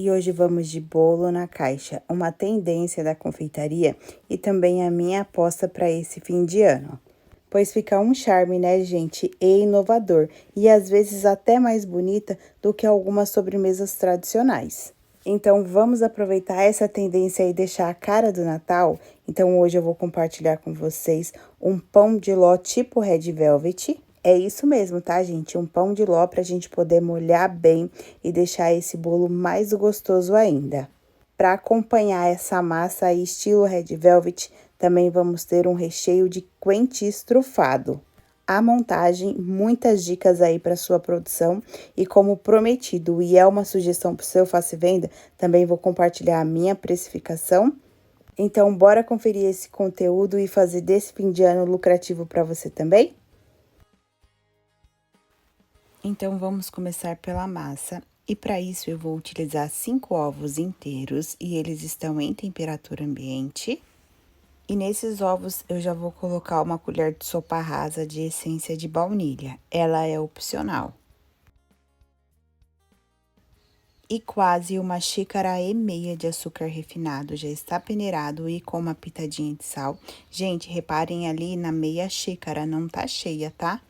E hoje vamos de bolo na caixa, uma tendência da confeitaria e também a minha aposta para esse fim de ano. Pois fica um charme, né, gente? E inovador, e às vezes até mais bonita do que algumas sobremesas tradicionais. Então, vamos aproveitar essa tendência e deixar a cara do Natal? Então, hoje eu vou compartilhar com vocês um pão de ló tipo Red Velvet. É isso mesmo, tá, gente? Um pão de ló pra gente poder molhar bem e deixar esse bolo mais gostoso ainda. Para acompanhar essa massa aí, estilo Red Velvet, também vamos ter um recheio de quentis trufado. A montagem, muitas dicas aí para sua produção e como prometido, e é uma sugestão para o seu Faça e Venda, também vou compartilhar a minha precificação. Então, bora conferir esse conteúdo e fazer desse fim de ano lucrativo para você também? Então, vamos começar pela massa. E para isso, eu vou utilizar 5 ovos inteiros e eles estão em temperatura ambiente. E nesses ovos, eu já vou colocar uma colher de sopa rasa de essência de baunilha. Ela é opcional. E quase 1,5 xícaras de açúcar refinado, já está peneirado e com uma pitadinha de sal. Gente, reparem ali na meia xícara, não tá cheia, tá?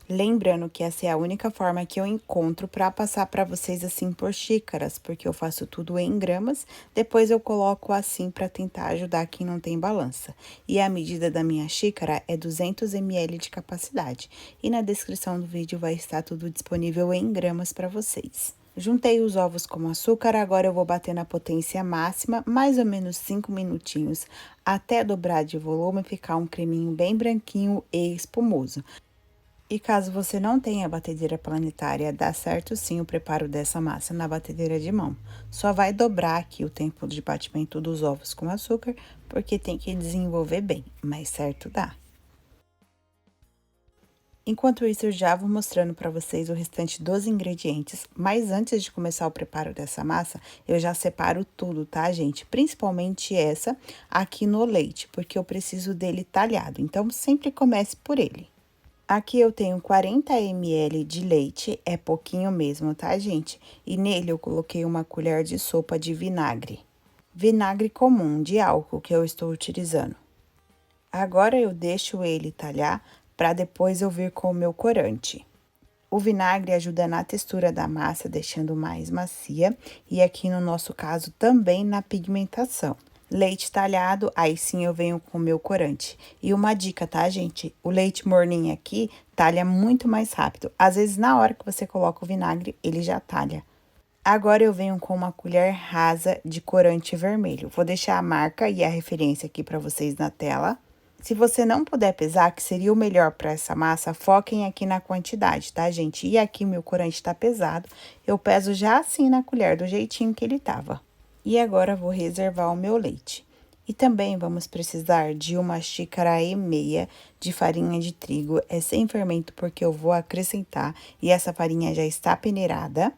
Lembrando que essa é a única forma que eu encontro para passar para vocês assim por xícaras, porque eu faço tudo em gramas, depois eu coloco assim para tentar ajudar quem não tem balança. E a medida da minha xícara é 200 ml de capacidade, e na descrição do vídeo vai estar tudo disponível em gramas para vocês. Juntei os ovos com açúcar, agora eu vou bater na potência máxima, mais ou menos 5 minutinhos, até dobrar de volume e ficar um creminho bem branquinho e espumoso. E caso você não tenha batedeira planetária, dá certo sim o preparo dessa massa na batedeira de mão. Só vai dobrar aqui o tempo de batimento dos ovos com açúcar, porque tem que desenvolver bem, mas certo dá. Enquanto isso, eu já vou mostrando para vocês o restante dos ingredientes, mas antes de começar o preparo dessa massa, eu já separo tudo, tá, gente? Principalmente essa aqui no leite, porque eu preciso dele talhado, então sempre comece por ele. Aqui eu tenho 40 ml de leite, é pouquinho mesmo, tá, gente? E nele eu coloquei uma colher de sopa de vinagre. Vinagre comum, de álcool, que eu estou utilizando. Agora eu deixo ele talhar para depois eu vir com o meu corante. O vinagre ajuda na textura da massa, deixando mais macia, e aqui no nosso caso também na pigmentação. Leite talhado, aí sim eu venho com o meu corante. E uma dica, tá, gente? O leite morninho aqui talha muito mais rápido. Às vezes, na hora que você coloca o vinagre, ele já talha. Agora, eu venho com uma colher rasa de corante vermelho. Vou deixar a marca e a referência aqui para vocês na tela. Se você não puder pesar, que seria o melhor para essa massa, foquem aqui na quantidade, tá, gente? E aqui meu corante tá pesado, eu peso já assim na colher, do jeitinho que ele tava. E agora, vou reservar o meu leite. E também vamos precisar de 1,5 xícaras de farinha de trigo. É sem fermento, porque eu vou acrescentar, e essa farinha já está peneirada.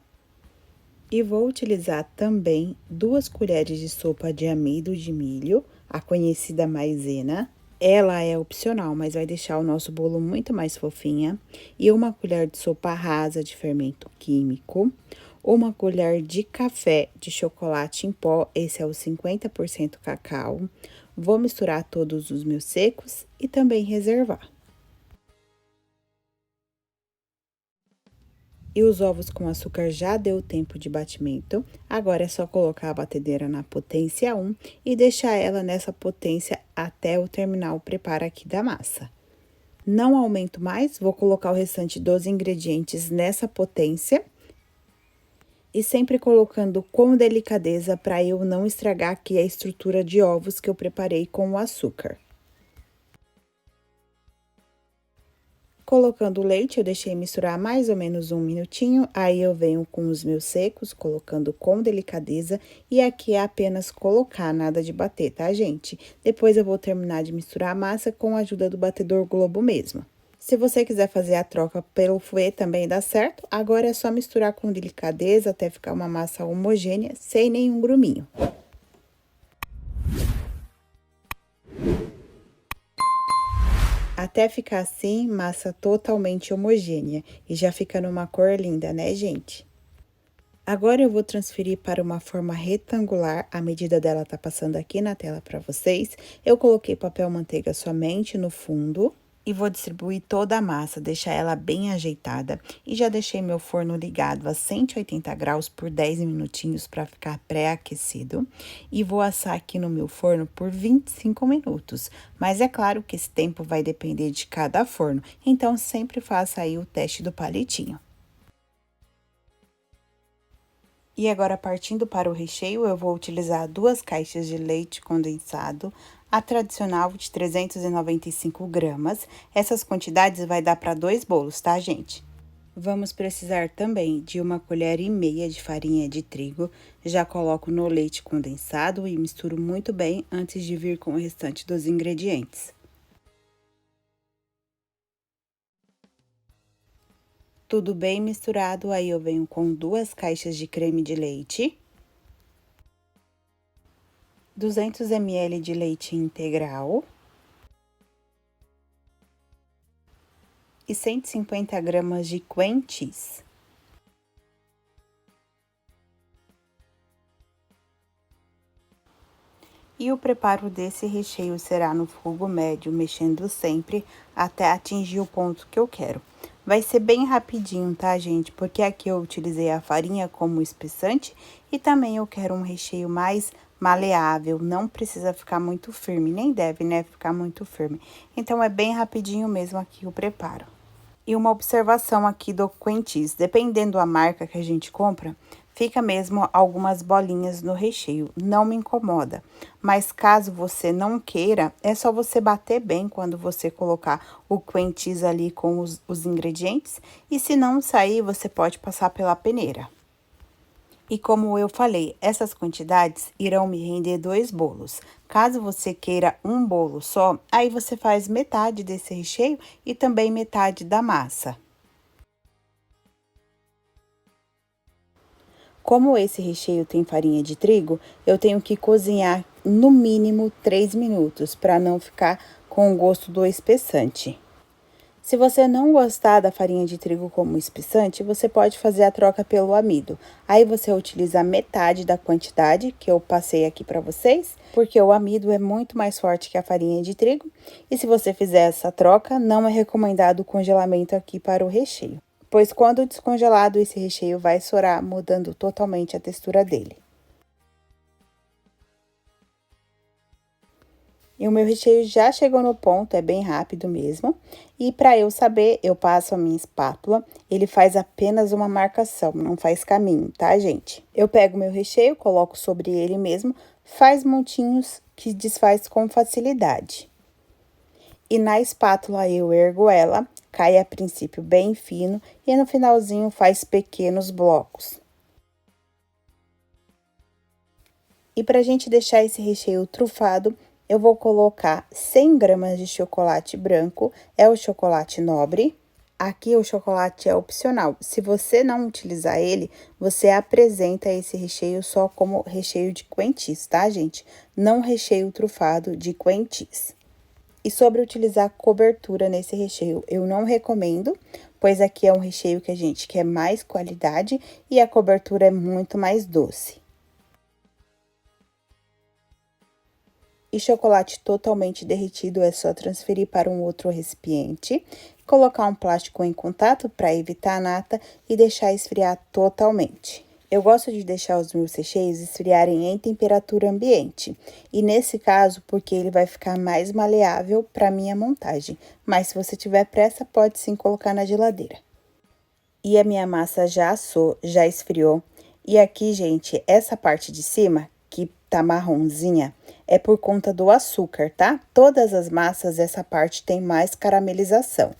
E vou utilizar também 2 colheres de sopa de amido de milho, a conhecida maisena. Ela é opcional, mas vai deixar o nosso bolo muito mais fofinha. E 1 colher de sopa rasa de fermento químico. 1 colher de café de chocolate em pó, esse é o 50% cacau. Vou misturar todos os meus secos e também reservar. E os ovos com açúcar já deu tempo de batimento, agora é só colocar a batedeira na potência 1 e deixar ela nessa potência até eu terminar o preparo aqui da massa. Não aumento mais, vou colocar o restante dos ingredientes nessa potência. E sempre colocando com delicadeza para eu não estragar aqui a estrutura de ovos que eu preparei com o açúcar. Colocando o leite, eu deixei misturar mais ou menos 1 minutinho, aí eu venho com os meus secos, colocando com delicadeza, e aqui é apenas colocar, nada de bater, tá, gente? Depois eu vou terminar de misturar a massa com a ajuda do batedor Globo mesmo. Se você quiser fazer a troca pelo fouet, também dá certo. Agora é só misturar com delicadeza até ficar uma massa homogênea, sem nenhum gruminho. Até ficar assim, massa totalmente homogênea. E já fica numa cor linda, né, gente? Agora eu vou transferir para uma forma retangular, a medida dela tá passando aqui na tela para vocês. Eu coloquei papel manteiga somente no fundo e vou distribuir toda a massa, deixar ela bem ajeitada. E já deixei meu forno ligado a 180 graus por 10 minutinhos para ficar pré-aquecido. E vou assar aqui no meu forno por 25 minutos. Mas é claro que esse tempo vai depender de cada forno, então sempre faça aí o teste do palitinho. E agora, partindo para o recheio, eu vou utilizar 2 caixas de leite condensado, a tradicional de 395 gramas. Essas quantidades vai dar para 2 bolos, tá, gente? Vamos precisar também de 1,5 colher de farinha de trigo. Já coloco no leite condensado e misturo muito bem antes de vir com o restante dos ingredientes. Tudo bem misturado, aí eu venho com 2 caixas de creme de leite, 200 ml de leite integral e 150 gramas de cream cheese. E o preparo desse recheio será no fogo médio, mexendo sempre até atingir o ponto que eu quero. Vai ser bem rapidinho, tá, gente? Porque aqui eu utilizei a farinha como espessante e também eu quero um recheio mais maleável, não precisa ficar muito firme, nem deve, né, ficar muito firme. Então, é bem rapidinho mesmo aqui o preparo. E uma observação aqui do cream cheese, dependendo da marca que a gente compra, fica mesmo algumas bolinhas no recheio, não me incomoda. Mas caso você não queira, é só você bater bem quando você colocar o cream cheese ali com os ingredientes. E se não sair, você pode passar pela peneira. E como eu falei, essas quantidades irão me render 2 bolos. Caso você queira um bolo só, aí você faz metade desse recheio e também metade da massa. Como esse recheio tem farinha de trigo, eu tenho que cozinhar no mínimo 3 minutos para não ficar com o gosto do espessante. Se você não gostar da farinha de trigo como espessante, você pode fazer a troca pelo amido. Aí você utiliza metade da quantidade que eu passei aqui para vocês, porque o amido é muito mais forte que a farinha de trigo. E se você fizer essa troca, não é recomendado o congelamento aqui para o recheio, pois quando descongelado, esse recheio vai estourar, mudando totalmente a textura dele. E o meu recheio já chegou no ponto, é bem rápido mesmo. E para eu saber, eu passo a minha espátula, ele faz apenas uma marcação, não faz caminho, tá, gente? Eu pego meu recheio, coloco sobre ele mesmo, faz montinhos que desfaz com facilidade. E na espátula eu ergo ela, cai a princípio bem fino e no finalzinho faz pequenos blocos. E pra gente deixar esse recheio trufado, eu vou colocar 100 gramas de chocolate branco, é o chocolate nobre. Aqui o chocolate é opcional, se você não utilizar ele, você apresenta esse recheio só como recheio de cream cheese, tá, gente? Não recheio trufado de cream cheese. E sobre utilizar cobertura nesse recheio, eu não recomendo, pois aqui é um recheio que a gente quer mais qualidade e a cobertura é muito mais doce. E chocolate totalmente derretido é só transferir para um outro recipiente, colocar um plástico em contato para evitar a nata e deixar esfriar totalmente. Eu gosto de deixar os meus recheios esfriarem em temperatura ambiente, e nesse caso, porque ele vai ficar mais maleável para minha montagem, mas se você tiver pressa, pode sim colocar na geladeira. E a minha massa já assou, já esfriou. E aqui, gente, essa parte de cima, que tá marronzinha, é por conta do açúcar, tá? Todas as massas, essa parte tem mais caramelização.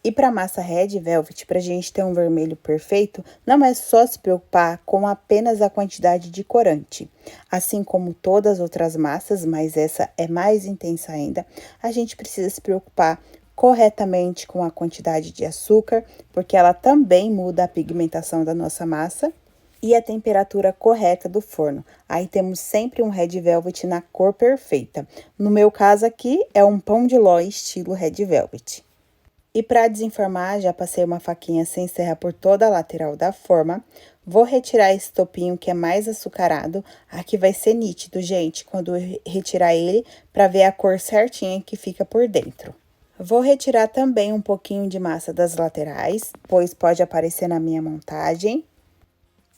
E para massa Red Velvet, pra gente ter um vermelho perfeito, não é só se preocupar com apenas a quantidade de corante. Assim como todas as outras massas, mas essa é mais intensa ainda, a gente precisa se preocupar corretamente com a quantidade de açúcar, porque ela também muda a pigmentação da nossa massa, e a temperatura correta do forno. Aí temos sempre um Red Velvet na cor perfeita. No meu caso aqui, é um pão de ló estilo Red Velvet. E para desenformar, já passei uma faquinha sem serra por toda a lateral da forma. Vou retirar esse topinho que é mais açucarado. Aqui vai ser nítido, gente, quando eu retirar ele, para ver a cor certinha que fica por dentro. Vou retirar também um pouquinho de massa das laterais, pois pode aparecer na minha montagem.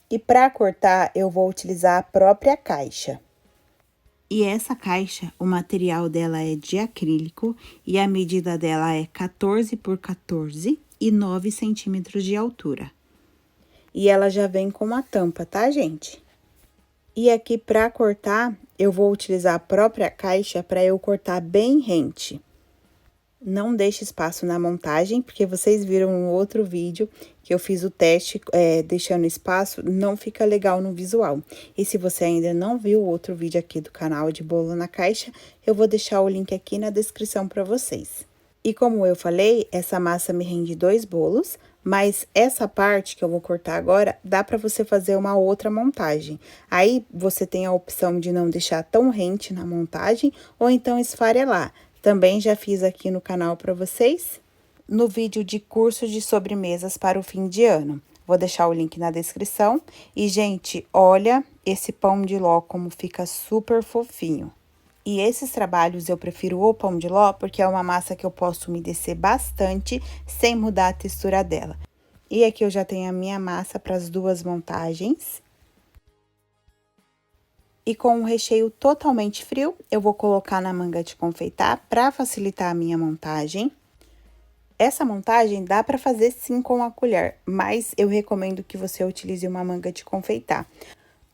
E para cortar, eu vou utilizar a própria caixa. E essa caixa, o material dela é de acrílico e a medida dela é 14 por 14 e 9 centímetros de altura. E ela já vem com uma tampa, tá, gente? E aqui, para cortar, eu vou utilizar a própria caixa para eu cortar bem rente. Não deixe espaço na montagem, porque vocês viram um outro vídeo que eu fiz o teste deixando espaço, não fica legal no visual. E se você ainda não viu o outro vídeo aqui do canal de bolo na caixa, eu vou deixar o link aqui na descrição para vocês. E como eu falei, essa massa me rende 2 bolos, mas essa parte que eu vou cortar agora, dá para você fazer uma outra montagem. Aí, você tem a opção de não deixar tão rente na montagem, ou então esfarelar. Também já fiz aqui no canal para vocês, no vídeo de curso de sobremesas para o fim de ano. Vou deixar o link na descrição. E, gente, olha esse pão de ló como fica super fofinho. E esses trabalhos eu prefiro o pão de ló porque é uma massa que eu posso umedecer bastante sem mudar a textura dela. E aqui eu já tenho a minha massa para as duas montagens. E com o recheio totalmente frio, eu vou colocar na manga de confeitar para facilitar a minha montagem. Essa montagem dá para fazer sim com a colher, mas eu recomendo que você utilize uma manga de confeitar.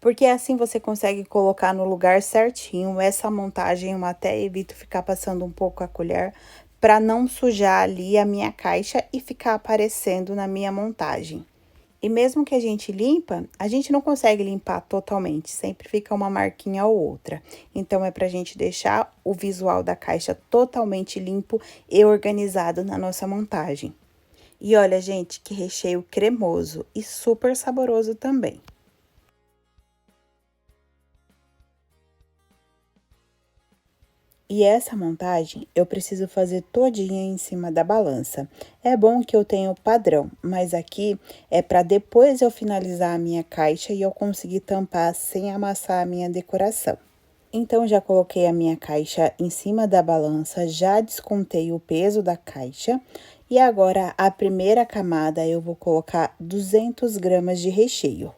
Porque assim você consegue colocar no lugar certinho. Essa montagem eu até evito ficar passando um pouco a colher para não sujar ali a minha caixa e ficar aparecendo na minha montagem. E mesmo que a gente limpa, a gente não consegue limpar totalmente, sempre fica uma marquinha ou outra. Então, é pra gente deixar o visual da caixa totalmente limpo e organizado na nossa montagem. E olha, gente, que recheio cremoso e super saboroso também. E essa montagem eu preciso fazer todinha em cima da balança. É bom que eu tenha o padrão, mas aqui é para depois eu finalizar a minha caixa e eu conseguir tampar sem amassar a minha decoração. Então, já coloquei a minha caixa em cima da balança, já descontei o peso da caixa. E agora, a primeira camada, eu vou colocar 200 gramas de recheio.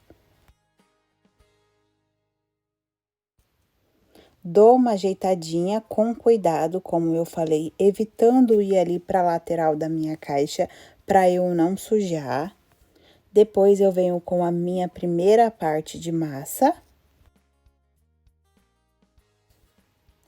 Dou uma ajeitadinha com cuidado, como eu falei, evitando ir ali para a lateral da minha caixa, para eu não sujar. Depois, eu venho com a minha primeira parte de massa.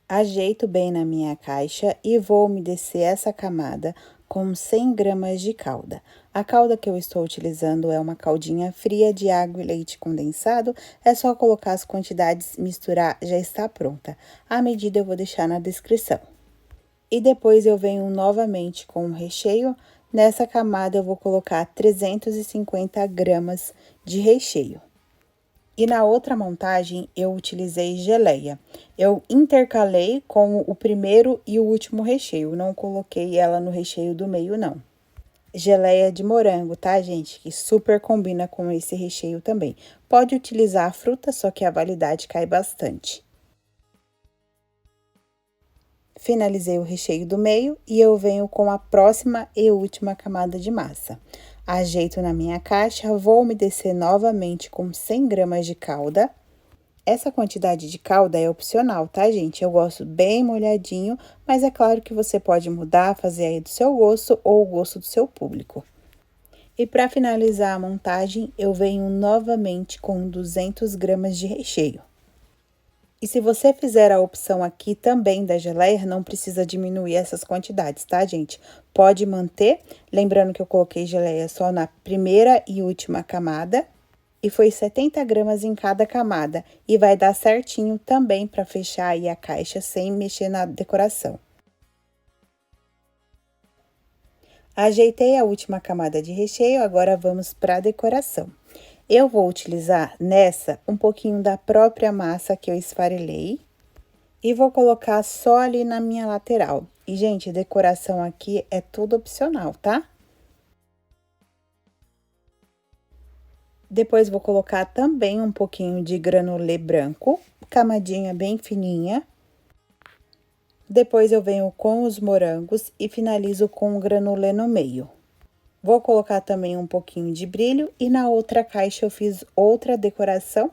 Ajeito bem na minha caixa e vou umedecer essa camada com 100 gramas de calda. A calda que eu estou utilizando é uma caldinha fria de água e leite condensado. É só colocar as quantidades, misturar, já está pronta. A medida eu vou deixar na descrição. E depois eu venho novamente com o recheio. Nessa camada eu vou colocar 350 gramas de recheio. E na outra montagem, eu utilizei geleia. Eu intercalei com o primeiro e o último recheio, não coloquei ela no recheio do meio, não. Geleia de morango, tá, gente? Que super combina com esse recheio também. Pode utilizar a fruta, só que a validade cai bastante. Finalizei o recheio do meio e eu venho com a próxima e última camada de massa. Ajeito na minha caixa, vou umedecer novamente com 100 gramas de calda. Essa quantidade de calda é opcional, tá, gente? Eu gosto bem molhadinho, mas é claro que você pode mudar, fazer aí do seu gosto ou o gosto do seu público. E para finalizar a montagem, eu venho novamente com 200 gramas de recheio. E se você fizer a opção aqui também da geleia, não precisa diminuir essas quantidades, tá, gente? Pode manter, lembrando que eu coloquei geleia só na primeira e última camada. E foi 70 gramas em cada camada. E vai dar certinho também para fechar aí a caixa sem mexer na decoração. Ajeitei a última camada de recheio, agora vamos para a decoração. Eu vou utilizar nessa um pouquinho da própria massa que eu esfarelei e vou colocar só ali na minha lateral. E, gente, decoração aqui é tudo opcional, tá? Depois, vou colocar também um pouquinho de granulê branco, camadinha bem fininha. Depois, eu venho com os morangos e finalizo com o granulê no meio. Vou colocar também um pouquinho de brilho e na outra caixa eu fiz outra decoração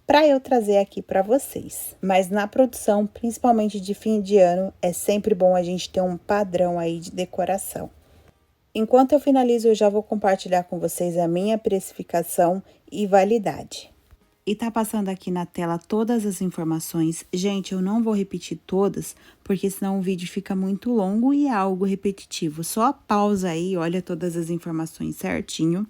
para eu trazer aqui para vocês. Mas na produção, principalmente de fim de ano, é sempre bom a gente ter um padrão aí de decoração. Enquanto eu finalizo, eu já vou compartilhar com vocês a minha precificação e validade. E tá passando aqui na tela todas as informações. Gente, eu não vou repetir todas, porque senão o vídeo fica muito longo e é algo repetitivo. Só pausa aí, olha todas as informações certinho.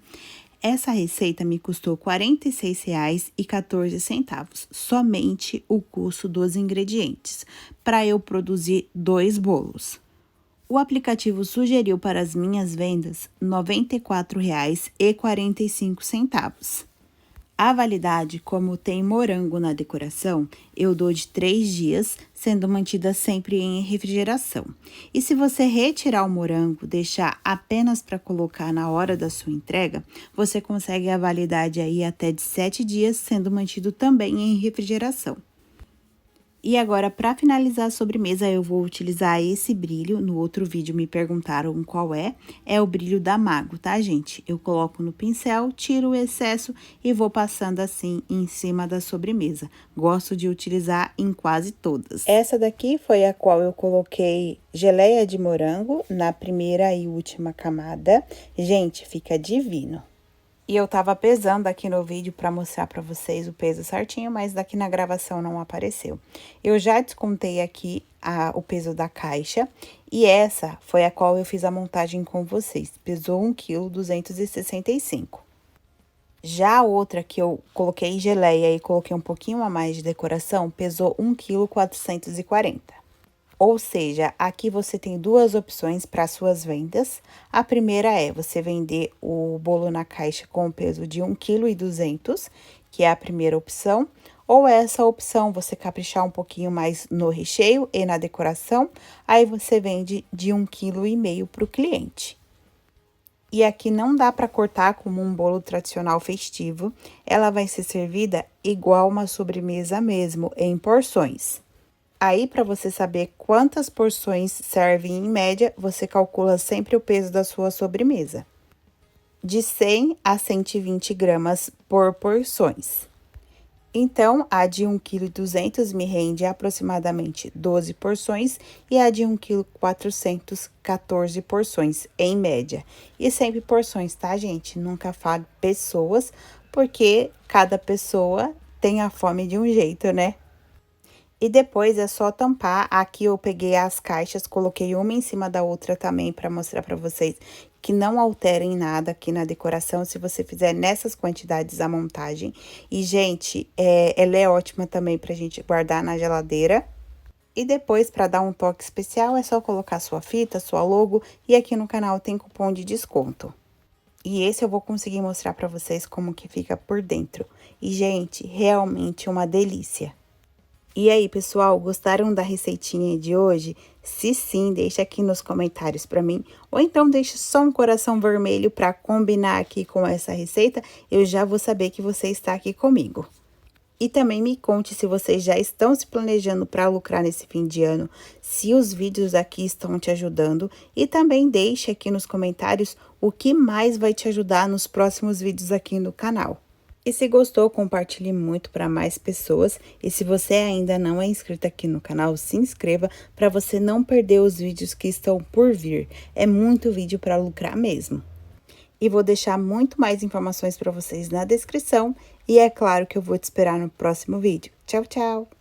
Essa receita me custou R$ 46,14, somente o custo dos ingredientes, para eu produzir 2 bolos. O aplicativo sugeriu para as minhas vendas R$ 94,45. A validade, como tem morango na decoração, eu dou de 3 dias, sendo mantida sempre em refrigeração. E se você retirar o morango, deixar apenas para colocar na hora da sua entrega, você consegue a validade aí até de 7 dias, sendo mantido também em refrigeração. E agora, para finalizar a sobremesa, eu vou utilizar esse brilho. No outro vídeo me perguntaram qual é o brilho da Mago, tá, gente? Eu coloco no pincel, tiro o excesso e vou passando assim em cima da sobremesa. Gosto de utilizar em quase todas. Essa daqui foi a qual eu coloquei geleia de morango na primeira e última camada. Gente, fica divino. E eu tava pesando aqui no vídeo para mostrar para vocês o peso certinho, mas daqui na gravação não apareceu. Eu já descontei aqui o peso da caixa e essa foi a qual eu fiz a montagem com vocês. Pesou 1,265 kg. Já a outra que eu coloquei geleia e coloquei um pouquinho a mais de decoração, pesou 1,440 kg. Ou seja, aqui você tem 2 opções para suas vendas. A primeira é você vender o bolo na caixa com o peso de 1,2 kg, que é a primeira opção. Ou essa opção, você caprichar um pouquinho mais no recheio e na decoração, aí você vende de 1,5 kg para o cliente. E aqui não dá para cortar como um bolo tradicional festivo, ela vai ser servida igual uma sobremesa mesmo, em porções. Aí, para você saber quantas porções servem em média, você calcula sempre o peso da sua sobremesa. De 100 a 120 gramas por porções. Então, a de 1,2 kg me rende aproximadamente 12 porções e a de 1,4 kg, 14 porções, em média. E sempre porções, tá, gente? Nunca fale pessoas, porque cada pessoa tem a fome de um jeito, né? E depois é só tampar. Aqui eu peguei as caixas, coloquei uma em cima da outra também para mostrar para vocês que não alterem nada aqui na decoração, se você fizer nessas quantidades a montagem. E, gente, ela é ótima também pra gente guardar na geladeira. E depois, para dar um toque especial, é só colocar sua fita, sua logo, e aqui no canal tem cupom de desconto. E esse eu vou conseguir mostrar para vocês como que fica por dentro. E, gente, realmente uma delícia. E aí, pessoal, gostaram da receitinha de hoje? Se sim, deixa aqui nos comentários para mim, ou então deixa só um coração vermelho para combinar aqui com essa receita, eu já vou saber que você está aqui comigo. E também me conte se vocês já estão se planejando para lucrar nesse fim de ano, se os vídeos aqui estão te ajudando, e também deixe aqui nos comentários o que mais vai te ajudar nos próximos vídeos aqui no canal. E se gostou, compartilhe muito para mais pessoas. E se você ainda não é inscrito aqui no canal, se inscreva para você não perder os vídeos que estão por vir. É muito vídeo para lucrar mesmo. E vou deixar muito mais informações para vocês na descrição. E é claro que eu vou te esperar no próximo vídeo. Tchau, tchau!